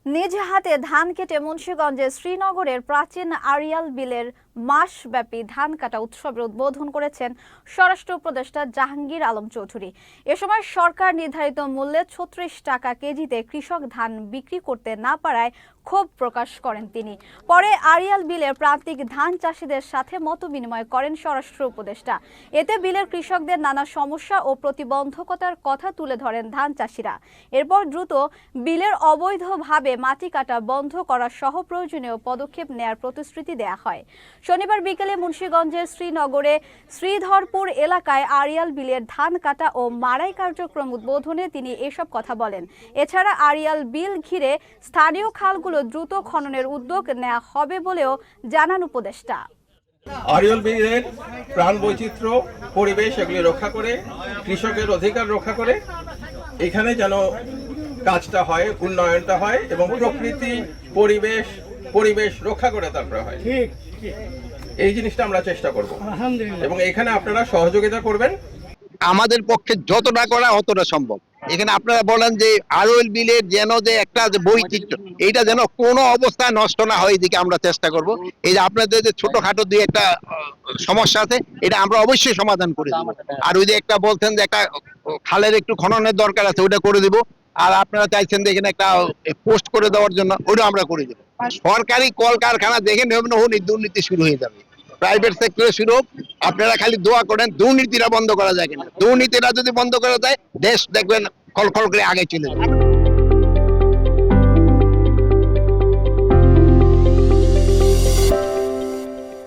নিজ হাতে ধান কেটে মুন্সিগঞ্জের শ্রীনগরের প্রাচীন আড়িয়াল বিলের মাসব্যাপী ধান কাটা উৎসবের উদ্বোধন করেছেন স্বরাষ্ট্র উপদেষ্টা জাহাঙ্গীর আলম চৌধুরী। এ সময় সরকার নির্ধারিত মূল্যে ৩৬ টাকা কেজিতে কৃষক ধান বিক্রি করতে না পারায় ক্ষোভ প্রকাশ করেন তিনি। পরে আড়িয়াল বিলের প্রান্তিক ধান চাষিদের সাথে মতবিনিময় করেন স্বরাষ্ট্র উপদেষ্টা। এতে বিলের কৃষকদের নানা সমস্যা ও প্রতিবন্ধকতার কথা তুলে ধরেন ধান চাষিরা। এরপর দ্রুত বিলের অবৈধভাবে মাটি কাটা বন্ধ করা সহ প্রয়োজনীয় পদক্ষেপ নেয়ার প্রতিশ্রুতি দেয়া হয়। শনিবার বিকেলে মুন্সিগঞ্জের শ্রীনগরে শ্রীধরপুর এলাকায় আড়িয়াল বিলের ধান কাটা ও মাড়াই কার্যক্রম উদ্বোধনে তিনি এসব কথা বলেন। এছাড়া আড়িয়াল বিল ঘিরে স্থানীয় খালগুলো দ্রুত খননের উদ্যোগ নেওয়া হবে বলেও জানান উপদেষ্টা। আড়িয়াল বিলের প্রাণ বৈচিত্র্য, পরিবেশ এগুলি রক্ষা করে, কৃষকের অধিকার রক্ষা করে এখানে যেন কাজটা হয়, উন্নয়নটা হয় এবং প্রকৃতি পরিবেশ রক্ষা করে তারপরে হয়। এই জিনিসটা আমরা চেষ্টা করব এবং এখানে আপনারা সহযোগিতা করবেন। আমাদের পক্ষে যতটা করা অতটা সম্ভব। এখানে আপনারা বলেন যে আড়িয়াল বিলের যেন যে একটা যে বৈচিত্র্য, এইটা যেন কোনো অবস্থায় নষ্ট না হয়, এদিকে আমরা চেষ্টা করব। এই যে আপনাদের যে ছোটখাটো দিয়ে একটা সমস্যা আছে, এটা আমরা অবশ্যই সমাধান করে দেব। আর ওই যে একটা বলছেন যে একটা খালের একটু খননের দরকার আছে, ওটা করে দিব। আর আপনারা চাইছেন যে এখানে একটা পোস্ট করে দেওয়ার জন্য, ওটা আমরা করে দেবো। সরকারি কলকারখানা দেখে দুর্নীতি শুরু হয়ে যাবে, প্রাইভেট সেক্টরে শুরু হোক। আপনারা খালি দোয়া করেন দুর্নীতিটা বন্ধ করা যায় কিনা। দুর্নীতিটা যদি বন্ধ করা যায়, দেশ দেখবেন খলখল করে আগে চলে যাবে।